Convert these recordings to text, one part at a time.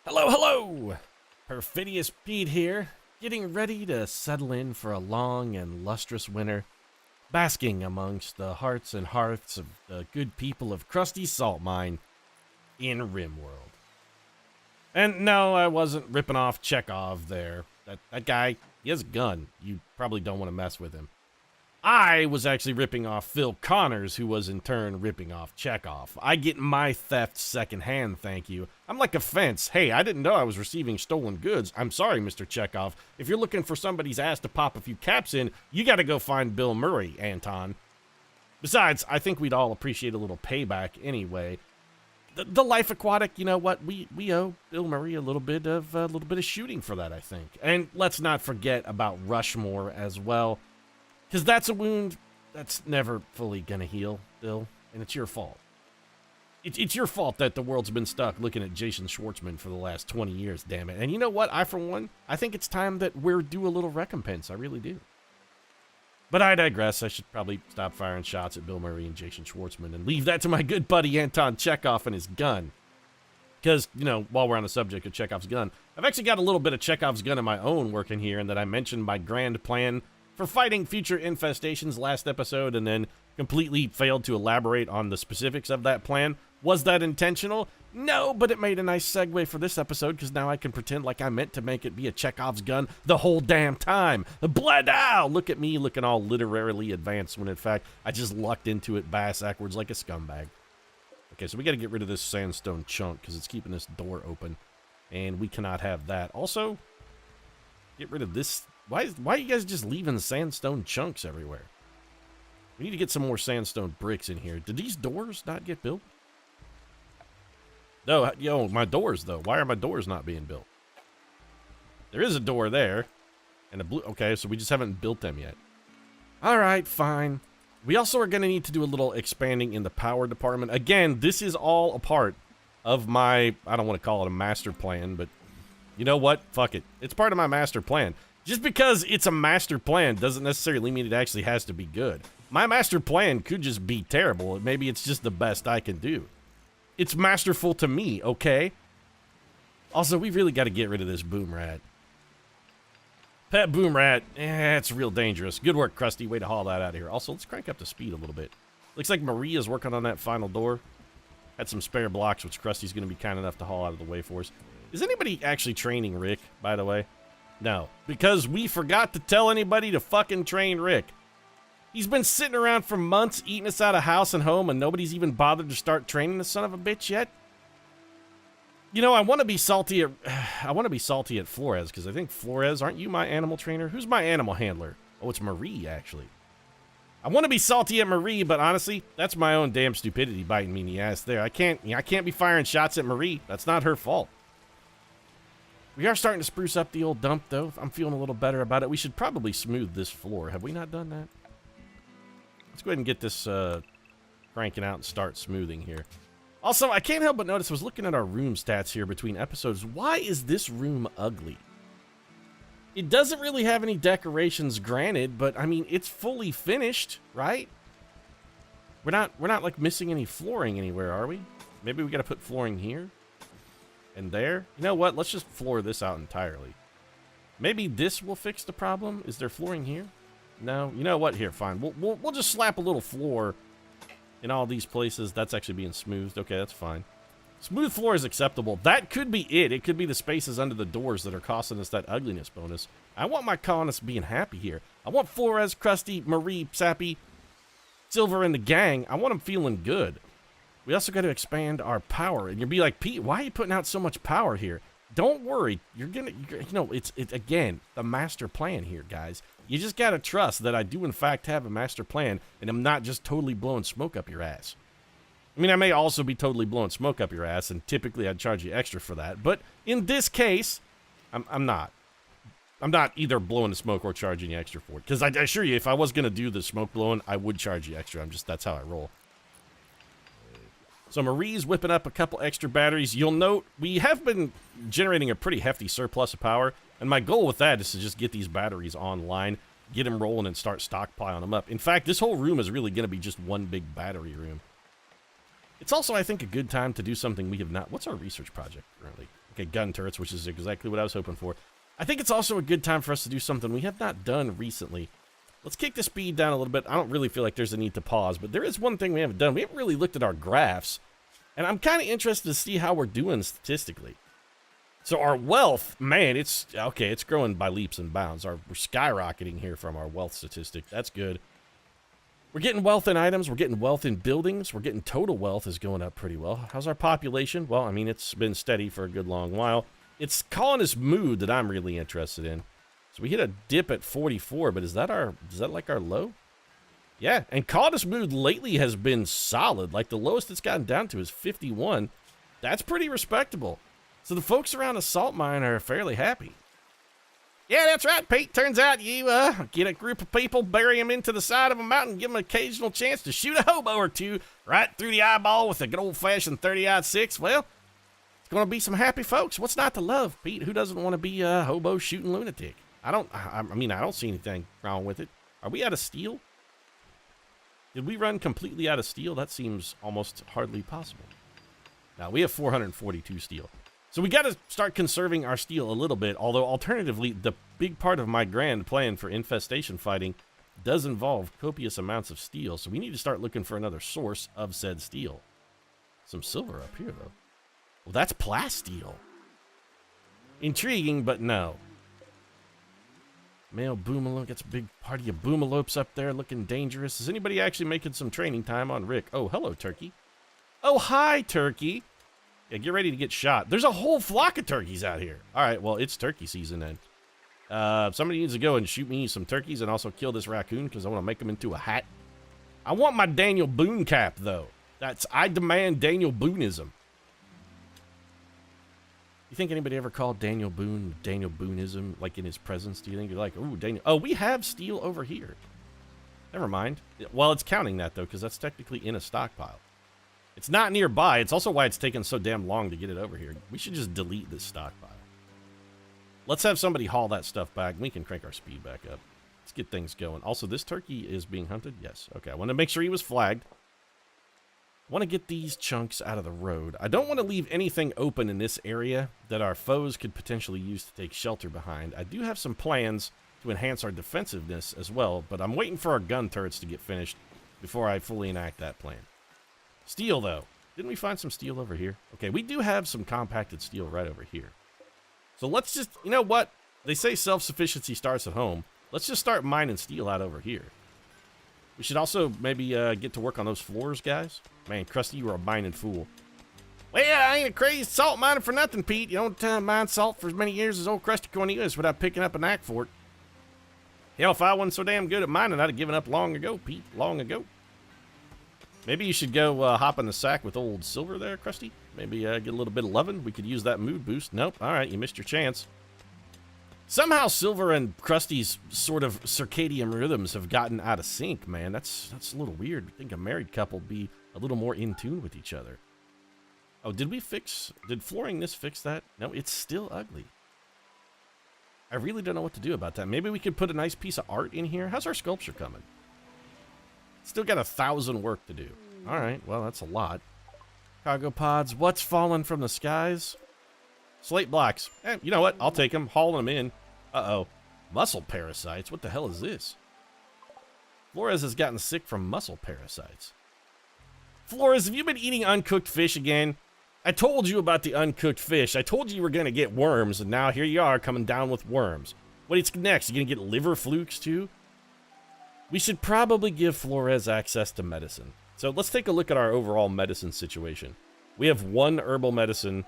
Hello, hello! Perfidious Pete here, getting ready to settle in for a long and lustrous winter, basking amongst the hearts and hearths of the good people of Crusty Salt Mine in Rimworld. And no, I wasn't ripping off Chekhov there. That guy, he has a gun. You probably don't want to mess with him. I was actually ripping off Phil Connors, who was in turn ripping off Chekhov. I get my theft secondhand, thank you. I'm like a fence. Hey, I didn't know I was receiving stolen goods. I'm sorry, Mr. Chekhov. If you're looking for somebody's ass to pop a few caps in, you gotta go find Bill Murray, Anton. Besides, I think we'd all appreciate a little payback anyway. The Life Aquatic, you know what? We owe Bill Murray a little bit of shooting for that, I think. And let's not forget about Rushmore as well. Because that's a wound that's never fully gonna heal, Bill, and it's your fault. It's your fault that the world's been stuck looking at Jason Schwartzman for the last 20 years, damn it. And you know what? I, for one, I think it's time that we're due a little recompense. I really do. But I digress. I should probably stop firing shots at Bill Murray and Jason Schwartzman and leave that to my good buddy Anton Chekhov and his gun. Because, you know, while we're on the subject of Chekhov's gun, I've actually got a little bit of Chekhov's gun of my own working here, and that I mentioned my grand plan for fighting future infestations last episode and then completely failed to elaborate on the specifics of that plan. Was that intentional? No, but it made a nice segue for this episode because now I can pretend like I meant to make it be a Chekhov's gun the whole damn time. Bledow! Look at me looking all literarily advanced when in fact I just lucked into it bass-ackwards like a scumbag. Okay, so we got to get rid of this sandstone chunk because it's keeping this door open and we cannot have that. Also, get rid of this. Why are you guys just leaving sandstone chunks everywhere? We need to get some more sandstone bricks in here. Did these doors not get built? No, yo, my doors, though. Why are my doors not being built? There is a door there. And a blue... Okay, so we just haven't built them yet. All right, fine. We also are going to need to do a little expanding in the power department. Again, this is all a part of my... I don't want to call it a master plan, but... You know what? Fuck it. It's part of my master plan. Just because it's a master plan doesn't necessarily mean it actually has to be good. My master plan could just be terrible. Maybe it's just the best I can do. It's masterful to me, okay? Also, we really got to get rid of this boom rat. Pet boom rat, it's real dangerous. Good work, Crusty. Way to haul that out of here. Also, let's crank up the speed a little bit. Looks like Maria's working on that final door. Had some spare blocks, which Krusty's going to be kind enough to haul out of the way for us. Is anybody actually training Rick, by the way? No, because we forgot to tell anybody to fucking train Rick. He's been sitting around for months eating us out of house and home and nobody's even bothered to start training the son of a bitch yet. You know, I want to be salty at Flores because I think Flores, aren't you my animal trainer? Who's my animal handler? Oh, it's Marie actually. I want to be salty at Marie, but honestly, that's my own damn stupidity biting me in the ass there. I can't be firing shots at Marie. That's not her fault. We are starting to spruce up the old dump, though. I'm feeling a little better about it. We should probably smooth this floor. Have we not done that? Let's go ahead and get this cranking out and start smoothing here. Also, I can't help but notice, I was looking at our room stats here between episodes. Why is this room ugly? It doesn't really have any decorations, granted, but, I mean, it's fully finished, right? We're not like, missing any flooring anywhere, are we? Maybe we got to put flooring here? And there? You know what? Let's just floor this out entirely. Maybe this will fix the problem. Is there flooring here? No. You know what? Here, fine. We'll just slap a little floor in all these places. That's actually being smoothed. Okay, that's fine. Smooth floor is acceptable. That could be it. It could be the spaces under the doors that are costing us that ugliness bonus. I want my colonists being happy here. I want Flores, Crusty, Marie, Sappy, Silver, and the gang. I want them feeling good. We also got to expand our power. And you'll be like, Pete, why are you putting out so much power here? Don't worry. You're it's again, the master plan here, guys. You just got to trust that I do, in fact, have a master plan, and I'm not just totally blowing smoke up your ass. I mean, I may also be totally blowing smoke up your ass, and typically I'd charge you extra for that. But in this case, I'm not. I'm not either blowing the smoke or charging you extra for it. Because I assure you, if I was going to do the smoke blowing, I would charge you extra. That's how I roll. So Marie's whipping up a couple extra batteries. You'll note we have been generating a pretty hefty surplus of power, and my goal with that is to just get these batteries online, get them rolling, and start stockpiling them up. In fact, this whole room is really going to be just one big battery room. It's also, I think, a good time to do something we have not... What's our research project currently? Okay, gun turrets, which is exactly what I was hoping for. I think it's also a good time for us to do something we have not done recently. Let's kick the speed down a little bit. I don't really feel like there's a need to pause, but there is one thing we haven't done. We haven't really looked at our graphs, and I'm kind of interested to see how we're doing statistically. So our wealth, man, it's growing by leaps and bounds. We're skyrocketing here from our wealth statistic. That's good. We're getting wealth in items. We're getting wealth in buildings. We're getting total wealth is going up pretty well. How's our population? Well, I mean, it's been steady for a good long while. It's colonist mood that I'm really interested in. So we hit a dip at 44, but is that like our low? Yeah, and colonist mood lately has been solid. Like the lowest it's gotten down to is 51. That's pretty respectable. So the folks around the salt mine are fairly happy. Yeah, that's right, Pete. Turns out you get a group of people, bury them into the side of a mountain, give them an occasional chance to shoot a hobo or two right through the eyeball with a good old-fashioned 30-06. Well, it's going to be some happy folks. What's not to love, Pete? Who doesn't want to be a hobo shooting lunatic? I don't see anything wrong with it. Are we out of steel? Did we run completely out of steel? That seems almost hardly possible. Now, we have 442 steel. So we got to start conserving our steel a little bit, although alternatively, the big part of my grand plan for infestation fighting does involve copious amounts of steel, so we need to start looking for another source of said steel. Some silver up here, though. Well, that's plasteel. Intriguing, but no. Male boomalope gets a big party of boomalopes up there looking dangerous. Is anybody actually making some training time on Rick? Oh, hello, turkey. Oh, hi, turkey. Yeah, get ready to get shot. There's a whole flock of turkeys out here. All right, well, it's turkey season then. Somebody needs to go and shoot me some turkeys and also kill this raccoon because I want to make him into a hat. I want my Daniel Boone cap, though. I demand Daniel Booneism. You think anybody ever called Daniel Boone Daniel Booneism, like in his presence? Do you think you're like, ooh, Daniel? Oh, we have steel over here. Never mind. Well, it's counting that, though, because that's technically in a stockpile. It's not nearby. It's also why it's taken so damn long to get it over here. We should just delete this stockpile. Let's have somebody haul that stuff back. We can crank our speed back up. Let's get things going. Also, this turkey is being hunted? Yes. Okay, I want to make sure he was flagged. I want to get these chunks out of the road. I don't want to leave anything open in this area that our foes could potentially use to take shelter behind. I do have some plans to enhance our defensiveness as well, but I'm waiting for our gun turrets to get finished before I fully enact that plan. Steel, though. Didn't we find some steel over here? Okay, we do have some compacted steel right over here. So let's just, you know what? They say self-sufficiency starts at home. Let's just start mining steel out over here. We should also maybe get to work on those floors, guys. Man, Crusty, you are a mining fool. Well, I ain't a crazy salt miner for nothing, Pete. You don't mine salt for as many years as old Crusty Cornelius without picking up a knack for it. Hell, if I wasn't so damn good at mining, I'd have given up long ago, Pete. Long ago. Maybe you should go hop in the sack with old Silver there, Crusty. Maybe get a little bit of lovin'. We could use that mood boost. Nope. All right, you missed your chance. Somehow Silver and Crusty's sort of circadian rhythms have gotten out of sync, man. That's a little weird. I think a married couple would be a little more in tune with each other. Oh, did flooring this fix that? No, it's still ugly. I really don't know what to do about that. Maybe we could put a nice piece of art in here. How's our sculpture coming? Still got 1,000 work to do. All right, well, that's a lot. Cargo pods, what's falling from the skies? Slate blocks. You know what? I'll take them, haul them in. Uh-oh. Muscle parasites? What the hell is this? Flores has gotten sick from muscle parasites. Flores, have you been eating uncooked fish again? I told you about the uncooked fish. I told you were going to get worms, and now here you are coming down with worms. What's next? You going to get liver flukes, too? We should probably give Flores access to medicine. So let's take a look at our overall medicine situation. We have 1 herbal medicine.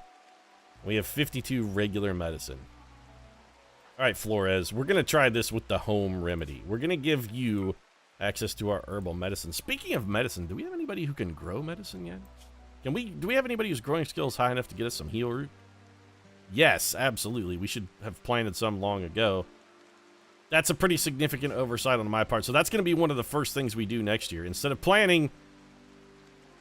We have 52 regular medicine. All right, Flores, we're going to try this with the home remedy. We're going to give you access to our herbal medicine. Speaking of medicine, do we have anybody who can grow medicine yet? Do we have anybody whose growing skills high enough to get us some heal root? Yes, absolutely. We should have planted some long ago. That's a pretty significant oversight on my part. So that's going to be one of the first things we do next year. Instead of planning...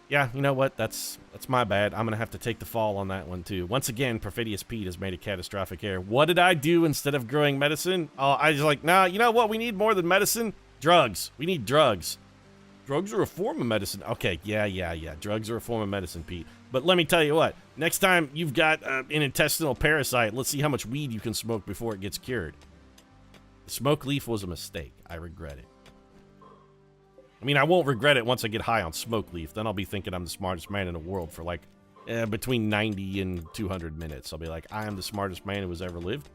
Yeah, you know what? That's my bad. I'm going to have to take the fall on that one, too. Once again, Perfidious Pete has made a catastrophic error. What did I do instead of growing medicine? Oh, I was like, nah, you know what? We need more than medicine? Drugs. We need drugs. Drugs are a form of medicine. Okay, yeah. Drugs are a form of medicine, Pete. But let me tell you what, next time you've got an intestinal parasite, let's see how much weed you can smoke before it gets cured. The smoke leaf was a mistake. I regret it. I mean, I won't regret it once I get high on smoke leaf. Then I'll be thinking I'm the smartest man in the world for like between 90 and 200 minutes. I'll be like, I am the smartest man who has ever lived.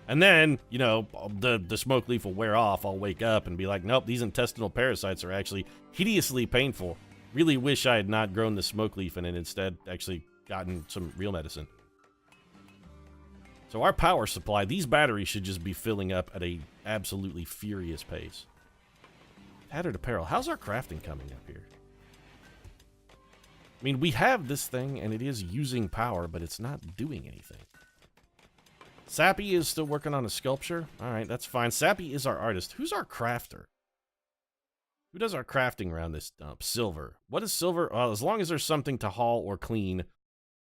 And then, you know, the smoke leaf will wear off. I'll wake up and be like, nope, these intestinal parasites are actually hideously painful. Really wish I had not grown the smoke leaf and instead actually gotten some real medicine. So our power supply, these batteries should just be filling up at a absolutely furious pace. Tattered apparel. How's our crafting coming up here? I mean, we have this thing and it is using power, but it's not doing anything. Sappy is still working on a sculpture. All right, that's fine. Sappy is our artist. Who's our crafter? Who does our crafting around this dump? Silver. What is Silver? Well, as long as there's something to haul or clean,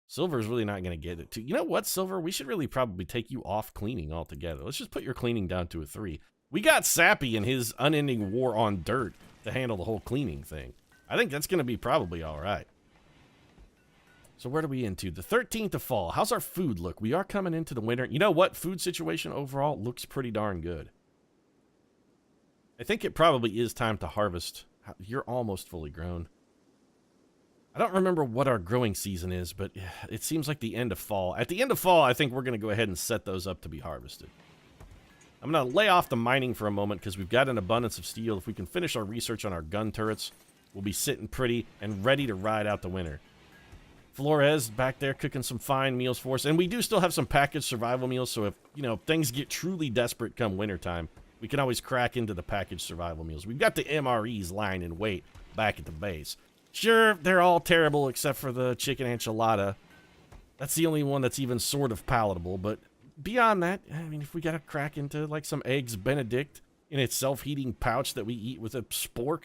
Silver's really not going to get it. You know what, Silver? We should really probably take you off cleaning altogether. Let's just put your cleaning down to a 3. We got Sappy and his unending war on dirt to handle the whole cleaning thing. I think that's going to be probably all right. So where are we into? The 13th of fall. How's our food look? We are coming into the winter. You know what? Food situation overall looks pretty darn good. I think it probably is time to harvest. You're almost fully grown. I don't remember what our growing season is, but it seems like the end of fall. At the end of fall, I think we're going to go ahead and set those up to be harvested. I'm going to lay off the mining for a moment because we've got an abundance of steel. If we can finish our research on our gun turrets, we'll be sitting pretty and ready to ride out the winter. Flores back there cooking some fine meals for us. And we do still have some packaged survival meals, so if, you know, things get truly desperate come wintertime, we can always crack into the packaged survival meals. We've got the MREs lying in wait back at the base. Sure, they're all terrible except for the chicken enchilada. That's the only one that's even sort of palatable, but beyond that, I mean, if we gotta crack into like some eggs Benedict in its self-heating pouch that we eat with a spork,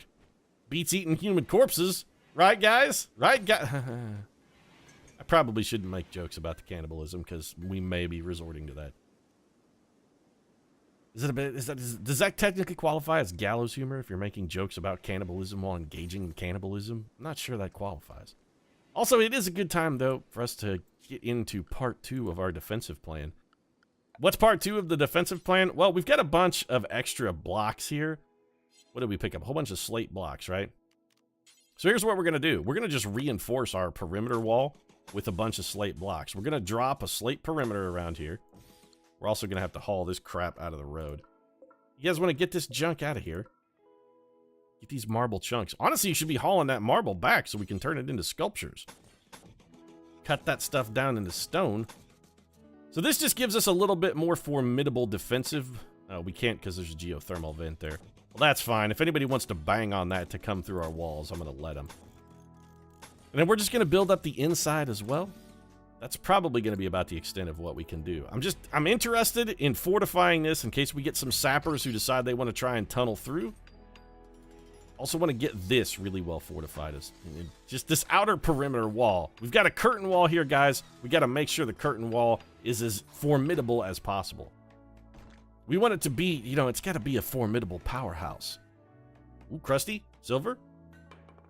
beats eating human corpses. Right, guys? Right, guys? I probably shouldn't make jokes about the cannibalism because we may be resorting to that. Does that technically qualify as gallows humor if you're making jokes about cannibalism while engaging in cannibalism? I'm not sure that qualifies. Also, it is a good time, though, for us to get into part 2 of our defensive plan. What's part 2 of the defensive plan? Well, we've got a bunch of extra blocks here. What did we pick up? A whole bunch of slate blocks, right? So here's what we're going to do. We're going to just reinforce our perimeter wall with a bunch of slate blocks. We're going to drop a slate perimeter around here. We're also going to have to haul this crap out of the road. You guys want to get this junk out of here? Get these marble chunks. Honestly, you should be hauling that marble back so we can turn it into sculptures. Cut that stuff down into stone. So this just gives us a little bit more formidable defensive. We can't because there's a geothermal vent there. Well, that's fine. If anybody wants to bang on that to come through our walls, I'm going to let them. And then we're just going to build up the inside as well. That's probably going to be about the extent of what we can do. I'm interested in fortifying this in case we get some sappers who decide they want to try and tunnel through. Also want to get this really well fortified. Just this outer perimeter wall. We've got a curtain wall here, guys. We got to make sure the curtain wall is as formidable as possible. We want it to be, you know, it's got to be a formidable powerhouse. Ooh, Crusty? Silver?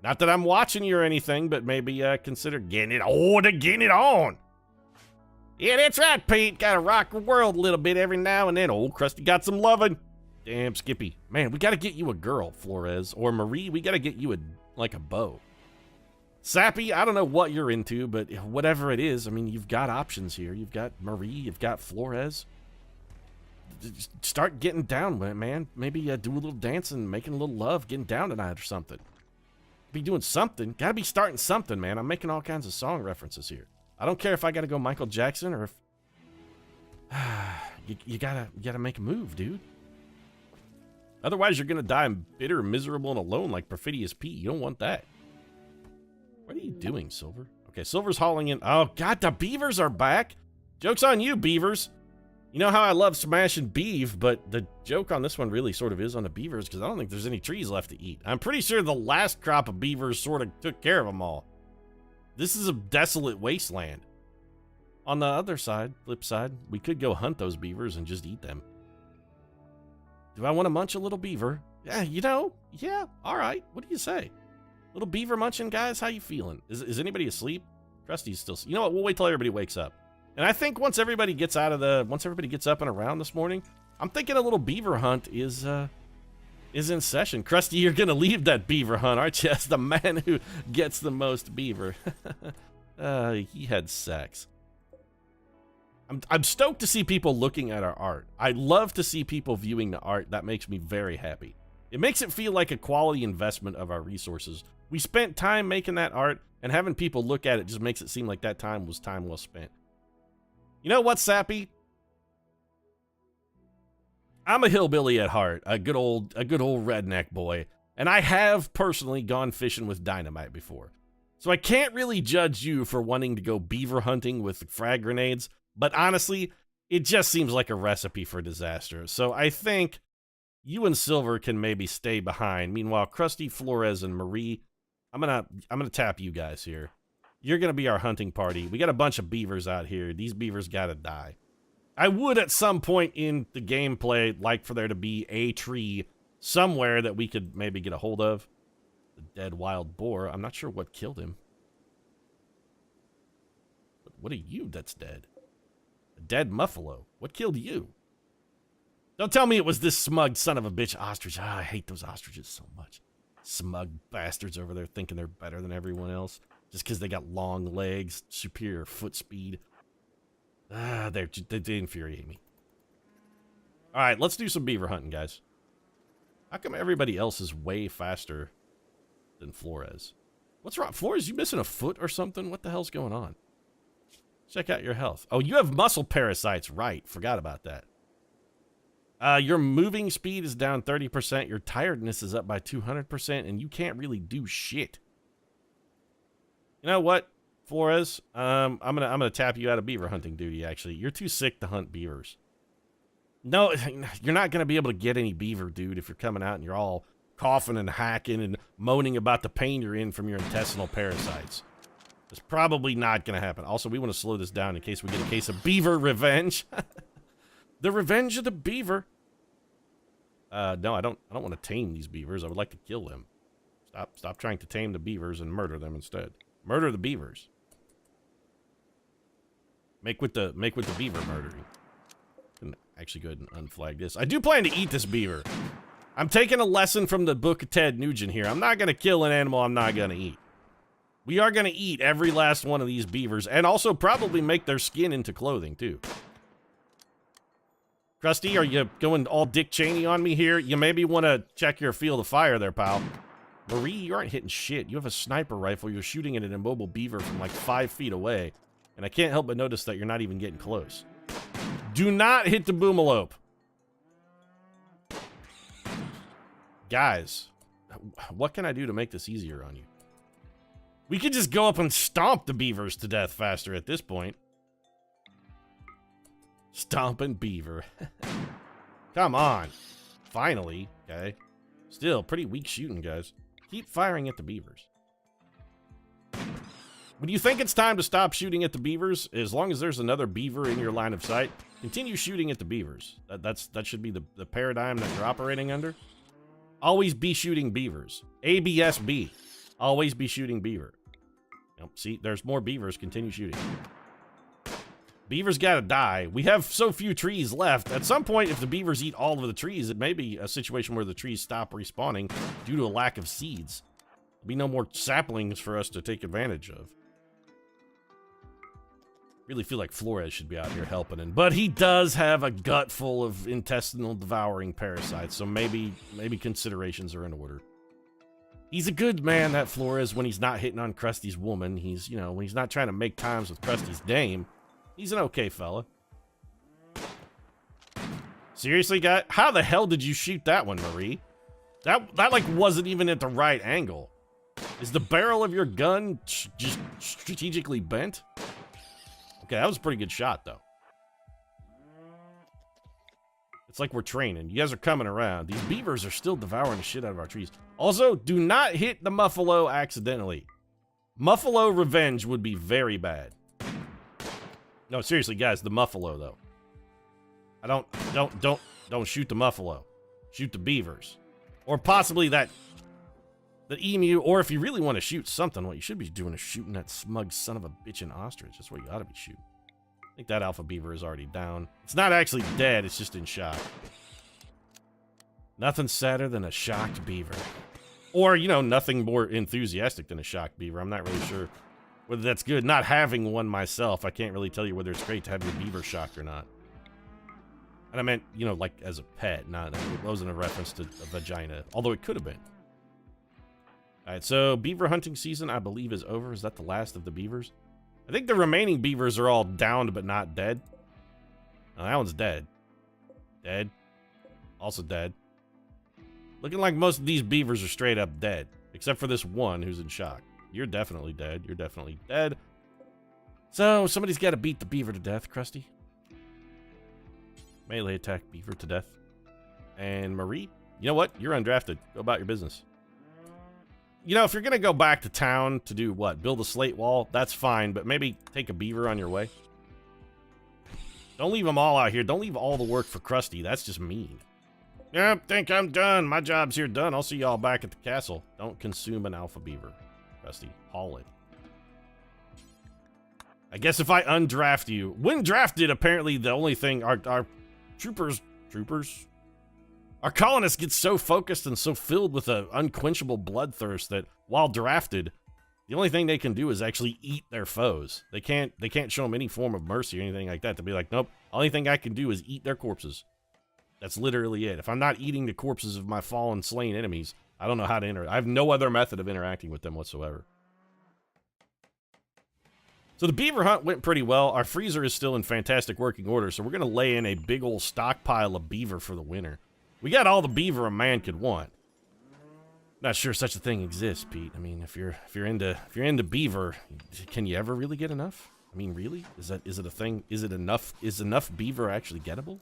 Not that I'm watching you or anything, but maybe consider getting it on. Yeah, that's right, Pete. Gotta rock the world a little bit every now and then. Old Crusty got some lovin'. Damn, Skippy. Man, we gotta get you a girl, Flores. Or Marie, we gotta get you a bow. Sappy, I don't know what you're into, but whatever it is, I mean, you've got options here. You've got Marie, you've got Flores. Just start getting down with it, man. Maybe do a little dancing, making a little love, getting down tonight or something. Be doing something. Gotta be starting something, man. I'm making all kinds of song references here. I don't care if I gotta go Michael Jackson or if... you gotta make a move, dude. Otherwise, you're gonna die bitter, miserable, and alone like Perfidious Pete. You don't want that. What are you doing, Silver? Okay, Silver's hauling in... Oh, God, the beavers are back. Joke's on you, beavers. You know how I love smashing beef, but the joke on this one really sort of is on the beavers because I don't think there's any trees left to eat. I'm pretty sure the last crop of beavers sort of took care of them all. This is a desolate wasteland. On the other side, flip side, we could go hunt those beavers and just eat them. Do I want to munch a little beaver? Yeah, you know, yeah, all right. What do you say? Little beaver munching, guys? How you feeling? Is anybody asleep? Krusty's still... You know what? We'll wait till everybody wakes up. And I think once everybody gets up and around this morning, I'm thinking a little beaver hunt is in session. Crusty, you're gonna leave that beaver hunt, aren't you? As the man who gets the most beaver. He had sex. I'm stoked to see people looking at our art. I love to see people viewing the art. That makes me very happy. It makes it feel like a quality investment of our resources. We spent time making that art, and having people look at it just makes it seem like that time was time well spent. You know what, Sappy? I'm a hillbilly at heart, a good old redneck boy, and I have personally gone fishing with dynamite before. So I can't really judge you for wanting to go beaver hunting with frag grenades. But honestly, it just seems like a recipe for disaster. So I think you and Silver can maybe stay behind. Meanwhile, Crusty, Flores, and Marie, I'm gonna tap you guys here. You're gonna be our hunting party. We got a bunch of beavers out here. These beavers gotta die. I would at some point in the gameplay like for there to be a tree somewhere that we could maybe get a hold of. The dead wild boar. I'm not sure what killed him. But what are you that's dead? Dead muffalo. What killed you? Don't tell me it was this smug son of a bitch ostrich. I hate those ostriches so much. Smug bastards over there thinking they're better than everyone else just because they got long legs, superior foot speed. They infuriate me. All right, let's do some beaver hunting, guys. How come everybody else is way faster than Flores? What's wrong? Flores, you missing a foot or something? What the hell's going on? Check out your health. Oh, you have muscle parasites. Right. Forgot about that. Your moving speed is down 30%. Your tiredness is up by 200%. And you can't really do shit. You know what, Flores? I'm gonna tap you out of beaver hunting duty, actually. You're too sick to hunt beavers. No, you're not going to be able to get any beaver, dude, if you're coming out and you're all coughing and hacking and moaning about the pain you're in from your intestinal parasites. It's probably not going to happen. Also, we want to slow this down in case we get a case of beaver revenge. The revenge of the beaver. No, I don't want to tame these beavers. I would like to kill them. Stop trying to tame the beavers and murder them instead. Murder the beavers. Make with the beaver murdering. And actually go ahead and unflag this. I do plan to eat this beaver. I'm taking a lesson from the book of Ted Nugent here. I'm not going to kill an animal I'm not going to eat. We are going to eat every last one of these beavers, and also probably make their skin into clothing, too. Crusty, are you going all Dick Cheney on me here? You maybe want to check your field of fire there, pal. Marie, you aren't hitting shit. You have a sniper rifle. You're shooting at an immobile beaver from like 5 feet away, and I can't help but notice that you're not even getting close. Do not hit the boomalope. Guys, what can I do to make this easier on you? We could just go up and stomp the beavers to death faster at this point. Stomping beaver. Come on. Finally. Okay. Still, pretty weak shooting, guys. Keep firing at the beavers. When you think it's time to stop shooting at the beavers, as long as there's another beaver in your line of sight, continue shooting at the beavers. That should be the paradigm that you're operating under. Always be shooting beavers. ABSB. Always be shooting beaver. Nope, see, there's more beavers. Continue shooting. Beavers gotta die. We have so few trees left. At some point, if the beavers eat all of the trees, it may be a situation where the trees stop respawning due to a lack of seeds. There'll be no more saplings for us to take advantage of. Really feel like Flores should be out here helping him, but he does have a gut full of intestinal devouring parasites, so maybe considerations are in order. He's a good man, that Flores, when he's not hitting on Krusty's woman. He's, you know, when he's not trying to make times with Krusty's dame. He's an okay fella. Seriously, guy? How the hell did you shoot that one, Marie? That like wasn't even at the right angle. Is the barrel of your gun just strategically bent? Okay, that was a pretty good shot, though. It's like we're training. You guys are coming around. These beavers are still devouring the shit out of our trees. Also, do not hit the muffalo accidentally. Muffalo revenge would be very bad. No, seriously, guys, the muffalo, though. Don't shoot the muffalo. Shoot the beavers. Or possibly that the emu, or if you really want to shoot something, what you should be doing is shooting that smug son of a bitch in ostrich. That's what you ought to be shooting. I think that alpha beaver is already down. It's not actually dead, it's just in shock. Nothing sadder than a shocked beaver. Or, you know, nothing more enthusiastic than a shocked beaver. I'm not really sure whether that's good. Not having one myself, I can't really tell you whether it's great to have your beaver shocked or not. And I meant, you know, like as a pet, not, it wasn't a reference to a vagina, although it could have been. Alright, so beaver hunting season, I believe, is over. Is that the last of the beavers? I think the remaining beavers are all downed but not dead. Oh, that one's dead. Dead. Also dead. Looking like most of these beavers are straight up dead. Except for this one who's in shock. You're definitely dead. You're definitely dead. So, somebody's got to beat the beaver to death, Crusty. Melee attack beaver to death. And Marie, you know what? You're undrafted. Go about your business. You know, if you're going to go back to town to do what? Build a slate wall? That's fine, but maybe take a beaver on your way. Don't leave them all out here. Don't leave all the work for Crusty. That's just mean. Yep, think I'm done. My job's here done. I'll see y'all back at the castle. Don't consume an alpha beaver, Crusty. Haul it. I guess if I undraft you... When drafted, apparently the only thing... Our troopers... Our colonists get so focused and so filled with an unquenchable bloodthirst that while drafted, the only thing they can do is actually eat their foes. They can't show them any form of mercy or anything like that. To be like, nope, only thing I can do is eat their corpses. That's literally it. If I'm not eating the corpses of my fallen, slain enemies, I don't know how to interact. I have no other method of interacting with them whatsoever. So the beaver hunt went pretty well. Our freezer is still in fantastic working order, so we're going to lay in a big old stockpile of beaver for the winter. We got all the beaver a man could want. Not sure such a thing exists, Pete. I mean, if you're into beaver, can you ever really get enough? I mean, really? Is it a thing? Is it enough? Is enough beaver actually gettable?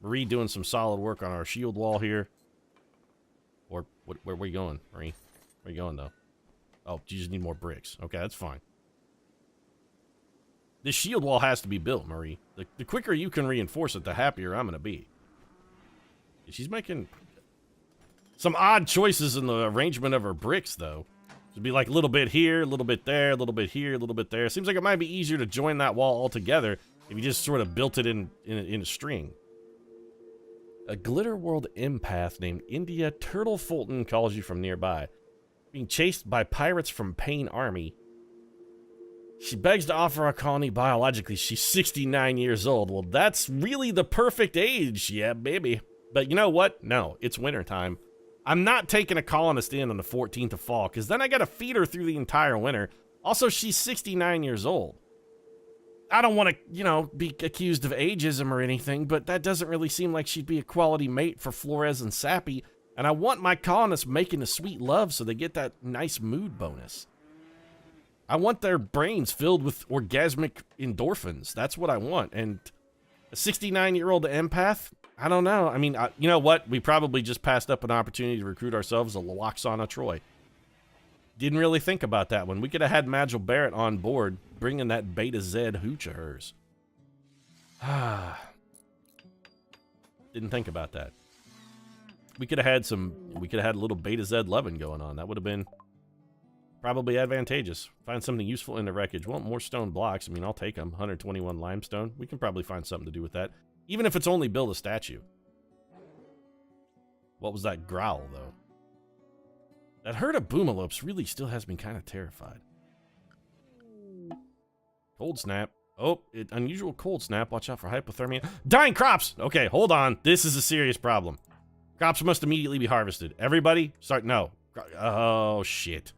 Marie doing some solid work on our shield wall here. Or where are you going, Marie? Where are you going though? Oh, you just need more bricks. Okay, that's fine. This shield wall has to be built, Marie. The quicker you can reinforce it, the happier I'm gonna be. She's making some odd choices in the arrangement of her bricks, though. It'd be like a little bit here, a little bit there, a little bit here, a little bit there. Seems like it might be easier to join that wall all together if you just sort of built it in a string. A Glitter World empath named India Turtle Fulton calls you from nearby. Being chased by pirates from Payne Army. She begs to offer our colony biologically. She's 69 years old. Well, that's really the perfect age. Yeah, baby. But you know what? No, it's wintertime. I'm not taking a colonist in on the 14th of fall, because then I gotta feed her through the entire winter. Also, she's 69 years old. I don't want to, you know, be accused of ageism or anything, but that doesn't really seem like she'd be a quality mate for Flores and Sappy, and I want my colonists making a sweet love so they get that nice mood bonus. I want their brains filled with orgasmic endorphins. That's what I want, and a 69-year-old empath? I don't know. I mean, you know what? We probably just passed up an opportunity to recruit ourselves a Loxana Troy. Didn't really think about that one. We could have had Magil Barrett on board, bringing that Beta Z hooch of hers. Didn't think about that. We could have had a little Beta Z loving going on. That would have been probably advantageous. Find something useful in the wreckage. Want more stone blocks? I mean, I'll take them. 121 limestone. We can probably find something to do with that. Even if it's only build a statue. What was that growl, though? That herd of boomalopes really still has me kind of terrified. Cold snap. Oh, unusual cold snap. Watch out for hypothermia. Dying crops! Okay, hold on. This is a serious problem. Crops must immediately be harvested. Everybody, start. No. Oh, shit.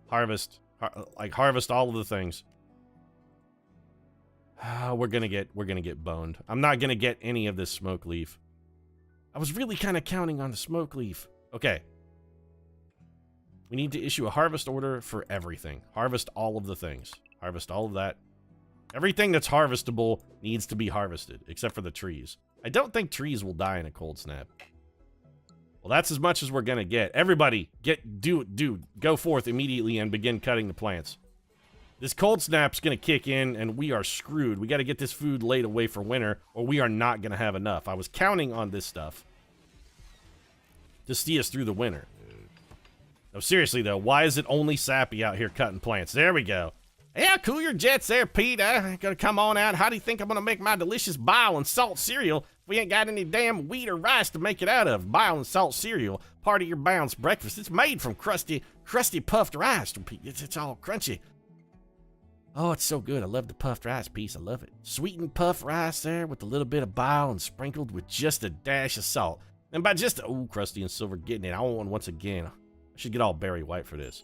Harvest. Harvest all of the things. We're gonna get boned. I'm not gonna get any of this smoke leaf. I was really kind of counting on the smoke leaf. Okay. We need to issue a harvest order for everything. Harvest all of the things. Harvest all of that. Everything that's harvestable needs to be harvested, except for the trees. I don't think trees will die in a cold snap. Well, that's as much as we're gonna get. Everybody, go forth immediately and begin cutting the plants. This cold snap's gonna kick in, and we are screwed. We gotta get this food laid away for winter, or we are not gonna have enough. I was counting on this stuff. to see us through the winter. No, seriously, though, why is it only Sappy out here cutting plants? There we go. Yeah, cool your jets there, Pete. Gonna come on out. How do you think I'm gonna make my delicious bile and salt cereal if we ain't got any damn wheat or rice to make it out of? Bile and salt cereal, part of your balanced breakfast. It's made from crusty puffed rice, Pete. It's all crunchy. Oh, it's so good. I love the puffed rice piece. I love it. Sweetened puffed rice there with a little bit of bile and sprinkled with just a dash of salt. And by just, oh, Crusty and Silver getting it. I want one once again. I should get all Barry White for this.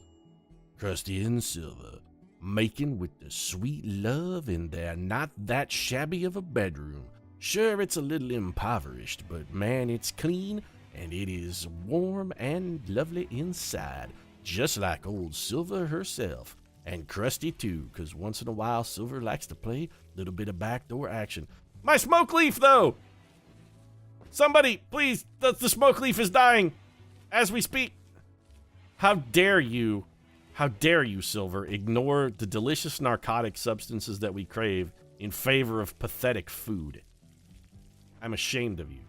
Crusty and Silver, making with the sweet love in their not that shabby of a bedroom. Sure, it's a little impoverished, but man, it's clean, and it is warm and lovely inside, just like old Silver herself. And Crusty too, because once in a while, Silver likes to play a little bit of backdoor action. My smoke leaf, though! Somebody, please, the smoke leaf is dying as we speak. How dare you, Silver, ignore the delicious narcotic substances that we crave in favor of pathetic food. I'm ashamed of you.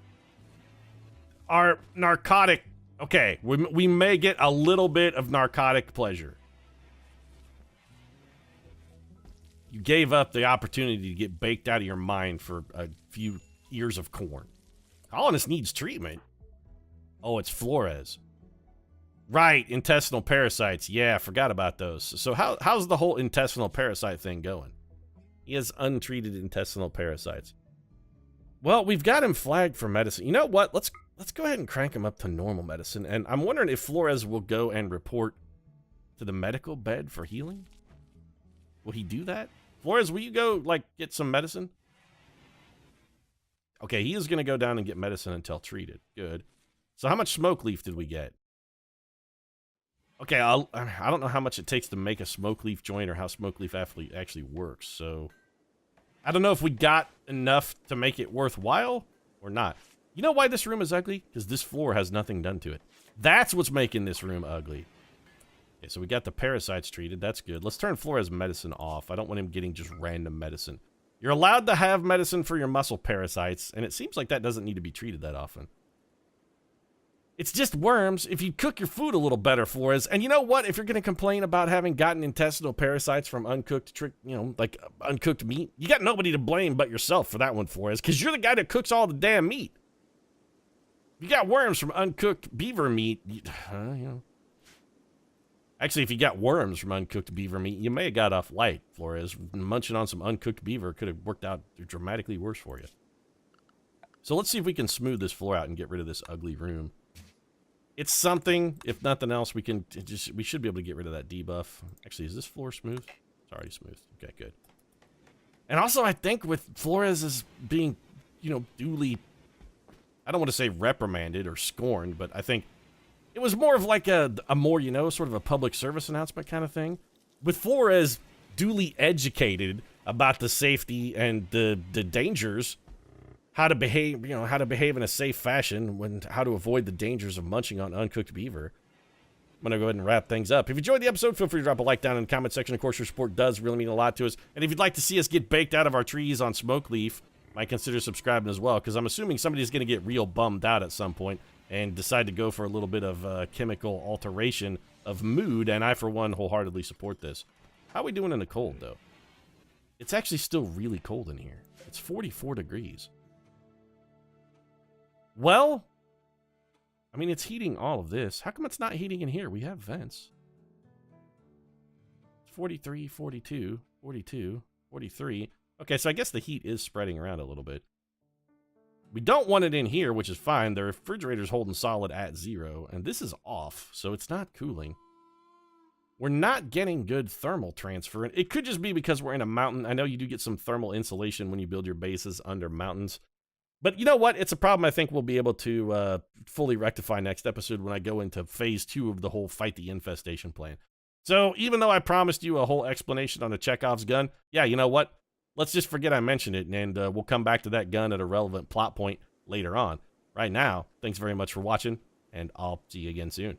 Our narcotic, okay, we may get a little bit of narcotic pleasure. You gave up the opportunity to get baked out of your mind for a few ears of corn. Colonist needs treatment. Oh, it's Flores. Right, intestinal parasites. Yeah, forgot about those. So how's the whole intestinal parasite thing going? He has untreated intestinal parasites. Well, we've got him flagged for medicine. You know what? Let's go ahead and crank him up to normal medicine. And I'm wondering if Flores will go and report to the medical bed for healing. Will he do that? Flores, will you go, like, get some medicine? Okay, he is going to go down and get medicine until treated. Good. So how much smoke leaf did we get? Okay, I don't know how much it takes to make a smoke leaf joint or how smoke leaf actually works. So I don't know if we got enough to make it worthwhile or not. You know why this room is ugly? Because this floor has nothing done to it. That's what's making this room ugly. Okay, so we got the parasites treated. That's good. Let's turn Flores' medicine off. I don't want him getting just random medicine. You're allowed to have medicine for your muscle parasites, and it seems like that doesn't need to be treated that often. It's just worms. If you cook your food a little better, Flores, and you know what? If you're going to complain about having gotten intestinal parasites from uncooked, like uncooked meat, you got nobody to blame but yourself for that one, Flores, because you're the guy that cooks all the damn meat. If you got worms from uncooked beaver meat, Actually, if you got worms from uncooked beaver meat, you may have got off light, Flores. Munching on some uncooked beaver could have worked out dramatically worse for you. So let's see if we can smooth this floor out and get rid of this ugly room. It's something. If nothing else, we should be able to get rid of that debuff. Actually, is this floor smooth? It's already smooth. Okay, good. And also, I think with Flores as being, duly, I don't want to say reprimanded or scorned, but I think it was more of like a more, sort of a public service announcement kind of thing. With Flores duly educated about the safety and the dangers, how to behave, how to behave in a safe fashion, how to avoid the dangers of munching on uncooked beaver. I'm going to go ahead and wrap things up. If you enjoyed the episode, feel free to drop a like down in the comment section. Of course, your support does really mean a lot to us. And if you'd like to see us get baked out of our trees on smoke leaf, might consider subscribing as well, because I'm assuming somebody's going to get real bummed out at some point and decide to go for a little bit of chemical alteration of mood, and I, for one, wholeheartedly support this. How are we doing in the cold, though? It's actually still really cold in here. It's 44 degrees. Well, I mean, it's heating all of this. How come it's not heating in here? We have vents. 43, 42, 42, 43. Okay, so I guess the heat is spreading around a little bit. We don't want it in here, which is fine. The refrigerator's holding solid at 0, and this is off, so it's not cooling. We're not getting good thermal transfer. It could just be because we're in a mountain. I know you do get some thermal insulation when you build your bases under mountains. But you know what? It's a problem I think we'll be able to fully rectify next episode when I go into phase 2 of the whole fight the infestation plan. So even though I promised you a whole explanation on the Chekhov's gun, yeah, you know what? Let's just forget I mentioned it, and we'll come back to that gun at a relevant plot point later on. Right now, thanks very much for watching, and I'll see you again soon.